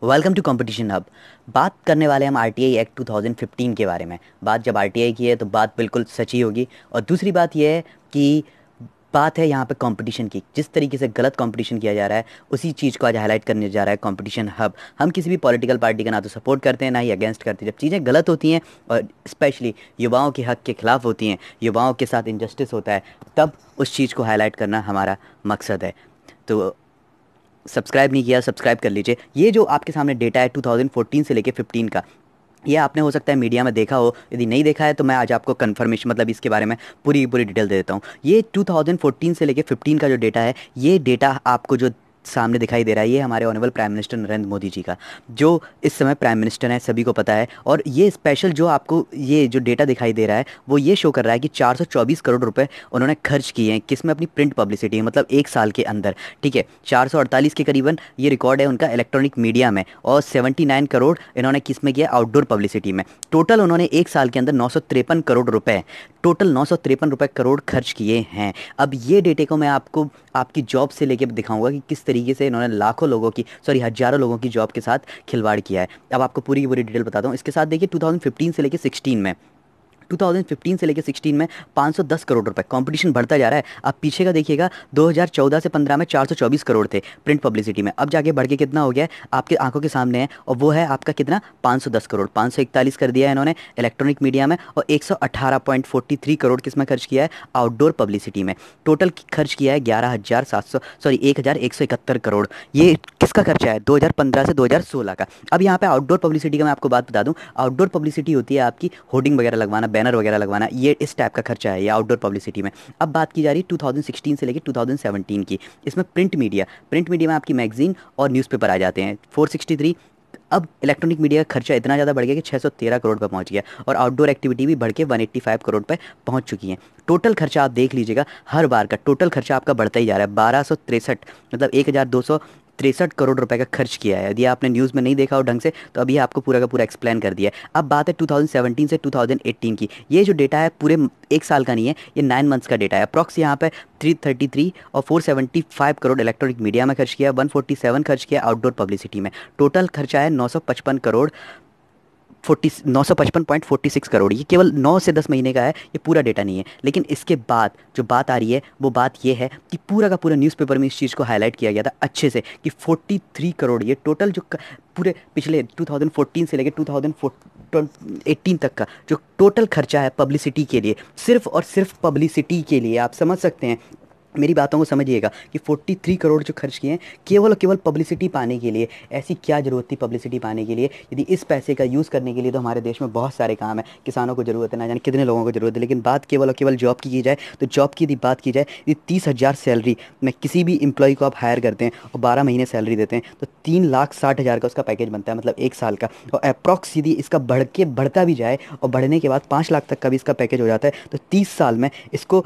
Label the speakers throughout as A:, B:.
A: Welcome to competition hub. बात करने वाले हम आरटीआई एक्ट 2015 के बारे में। बात जब आरटीआई की है तो बात बिल्कुल सच्ची होगी। और दूसरी बात यह है कि बात है यहाँ पे कंपटीशन की। जिस तरीके से गलत कंपटीशन किया जा रहा है उसी चीज़ को आज हाईलाइट करने जा रहा है कंपटीशन हब। हम किसी भी पॉलिटिकल पार्टी का ना तो सपोर्ट करते हैं ना ही अगेंस्ट करते हैं। जब चीज़ें गलत होती हैं और स्पेशली युवाओं के हक के खिलाफ होती हैं, युवाओं के साथ इनजस्टिस होता है, तब उस चीज़ को हाईलाइट करना हमारा मकसद है। तो सब्सक्राइब नहीं किया, सब्सक्राइब कर लीजिए। ये जो आपके सामने डेटा है 2014 से लेके 15 का, ये आपने हो सकता है मीडिया में देखा हो। यदि नहीं देखा है तो मैं आज आपको कंफर्मेशन मतलब इसके बारे में पूरी पूरी डिटेल दे देता हूँ। ये 2014 से लेके 15 का जो डेटा है, ये डेटा आपको जो सामने दिखाई दे रहा है, ये हमारे honourable prime minister Narendra Modi ji का, जो इस समय प्राइम मिनिस्टर हैं, सभी को पता है। और ये स्पेशल जो आपको ये जो डेटा दिखाई दे रहा है वो ये शो कर रहा है कि 424 करोड़ रुपए उन्होंने खर्च किए हैं। किस में? अपनी प्रिंट पब्लिसिटी में, मतलब एक साल के अंदर। ठीक है, 448 के करीबन ये रिकॉर्ड है उनका इलेक्ट्रॉनिक मीडिया में, और 79 करोड़ इन्होंने किस में किया? आउटडोर पब्लिसिटी में। टोटल उन्होंने एक साल के अंदर 953 करोड़ रुपए, टोटल 953 रुपए करोड़ खर्च किए हैं। अब ये डेटे को मैं आपको आपकी जॉब से लेके दिखाऊंगा कि किस तरीके से इन्होंने लाखों लोगों की, सॉरी हजारों लोगों की जॉब के साथ खिलवाड़ किया है। अब आपको पूरी की पूरी डिटेल बताता हूँ। इसके साथ देखिए 2015 से लेके 16 में, 2015 से लेकर 16 में 510 करोड़ रुपए। कंपटीशन बढ़ता जा रहा है। आप पीछे का देखिएगा, 2014 से 15 में 424 करोड़ थे प्रिंट पब्लिसिटी में। अब जाके बढ़ के कितना हो गया है आपके आंखों के सामने है, और वो है आपका कितना? 510 करोड़। 541 कर दिया है इन्होंने इलेक्ट्रॉनिक मीडिया में, और 118.43 करोड़ किस में खर्च किया है? आउटडोर पब्लिसिटी में। टोटल खर्च किया है 11,700, सॉरी 1,171 करोड़। ये किसका खर्चा है? 2015 से 2016 का। अब यहाँ पे आउटडोर पब्लिसिटी का मैं आपको बात बता दूं। आउटडोर पब्लिसिटी होती है आपकी होर्डिंग वगैरह लगवाना, बैनर वगैरह लगवाना, ये इस टाइप का खर्चा है ये आउटडोर पब्लिसिटी में। अब बात की जा रही है 2016 से लेकर 2017 की। इसमें प्रिंट मीडिया, प्रिंट मीडिया में आपकी मैगजीन और न्यूज़पेपर आ जाते हैं 463। अब इलेक्ट्रॉनिक मीडिया का खर्चा इतना ज़्यादा बढ़ गया कि 613 करोड़ पर पहुंच गया, और आउटडोर एक्टिविटी भी बढ़ के 185 करोड़ पर पहुंच चुकी है। टोटल खर्चा आप देख लीजिएगा, हर बार का टोटल खर्चा आपका बढ़ता ही जा रहा है। 1263, मतलब 1,263 करोड़ रुपए का खर्च किया है। यदि आपने न्यूज़ में नहीं देखा हो ढंग से तो अभी आपको पूरा का पूरा एक्सप्लेन कर दिया है। अब बात है 2017 से 2018 की। ये जो डेटा है पूरे एक साल का नहीं है, ये 9 मंथ्स का डेटा है। अप्रॉक्स यहाँ पे 333 और 475 करोड़ इलेक्ट्रॉनिक मीडिया में खर्च किया, 147 खर्च किया आउटडोर पब्लिसिटी में। टोटल खर्चा है 955 करोड़ 955.46 करोड़। ये केवल 9 से 10 महीने का है, ये पूरा डेटा नहीं है। लेकिन इसके बाद जो बात आ रही है वो बात ये है कि पूरा का पूरा न्यूज़पेपर में इस चीज़ को हाईलाइट किया गया था अच्छे से कि 43 करोड़ ये टोटल जो पूरे पिछले 2014 से लेकर 2018 तक का जो टोटल खर्चा है पब्लिसिटी के लिए, सिर्फ और सिर्फ पब्लिसिटी के लिए। आप समझ सकते हैं, मेरी बातों को समझिएगा कि 43 करोड़ जो खर्च किए हैं केवल और केवल पब्लिसिटी पाने के लिए। ऐसी क्या ज़रूरत थी पब्लिसिटी पाने के लिए? यदि इस पैसे का यूज़ करने के लिए तो हमारे देश में बहुत सारे काम है, किसानों को ज़रूरत है, ना जाने कितने लोगों को ज़रूरत है। लेकिन बात केवल और केवल जॉब की जाए तो जॉब की यदि बात की जाए, यदि 30,000 सैलरी में किसी भी एम्प्लॉय को आप हायर करते हैं और 12 महीने सैलरी देते हैं तो 3,60,000 का उसका पैकेज बनता है, मतलब एक साल का। और अप्रॉक्स यदि इसका बढ़ता भी जाए और बढ़ने के बाद 5 लाख तक का भी इसका पैकेज हो जाता है तो 30 साल में इसको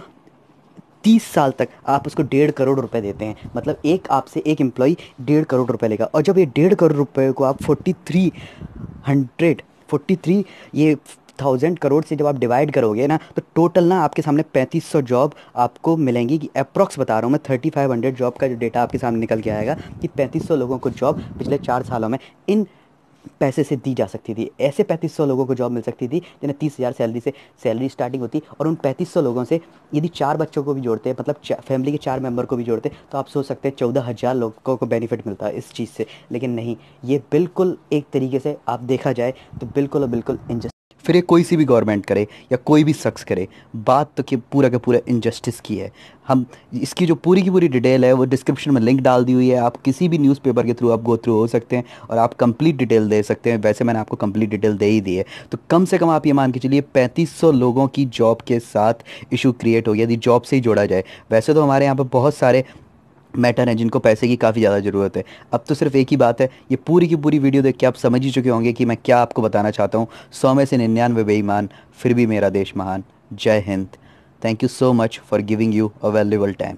A: 30 साल तक आप उसको 1.5 करोड़ रुपए देते हैं। मतलब एक आपसे एक एम्प्लॉय 1.5 करोड़ रुपए लेगा। और जब ये 1.5 करोड़ रुपए को आप 43 ये 1000 करोड़ से जब आप डिवाइड करोगे ना, तो टोटल ना आपके सामने 3500 जॉब आपको मिलेंगी। कि अप्रॉक्स बता रहा हूँ मैं, 3500 जॉब का जो डेटा आपके सामने निकल के आएगा कि 3500 लोगों को जॉब पिछले 4 सालों में इन पैसे से दी जा सकती थी। ऐसे 3500 लोगों को जॉब मिल सकती थी जिन्हें 30,000 सैलरी से सैलरी स्टार्टिंग होती। और उन 3500 लोगों से यदि 4 बच्चों को भी जोड़ते हैं, मतलब फैमिली के 4 मेंबर को भी जोड़ते, तो आप सोच सकते हैं 14,000 लोगों को बेनिफिट मिलता है इस चीज़ से। लेकिन नहीं, ये बिल्कुल एक तरीके से आप देखा जाए तो बिल्कुल और बिल्कुल इनजस्ट। फिर ये कोई सी भी गवर्नमेंट करे या कोई भी शख्स करे, बात तो कि पूरा का पूरा इनजस्टिस की है। हम इसकी जो पूरी की पूरी डिटेल है वो डिस्क्रिप्शन में लिंक डाल दी हुई है। आप किसी भी न्यूज़पेपर के थ्रू आप गो थ्रू हो सकते हैं और आप कंप्लीट डिटेल दे सकते हैं। वैसे मैंने आपको कंप्लीट डिटेल दे ही दी है। तो कम से कम आप ये मान के चलिए 3500 लोगों की जॉब के साथ इशू क्रिएट हो गया, यदि जॉब से ही जोड़ा जाए। वैसे तो हमारे यहाँ पर बहुत सारे मैटर हैं जिनको पैसे की काफ़ी ज़्यादा ज़रूरत है। अब तो सिर्फ एक ही बात है, ये पूरी की पूरी वीडियो देख के आप समझ ही चुके होंगे कि मैं क्या आपको बताना चाहता हूँ। 100 में से 99 बेईमान, फिर भी मेरा देश महान। जय Hind. Thank you so much for giving you a valuable time.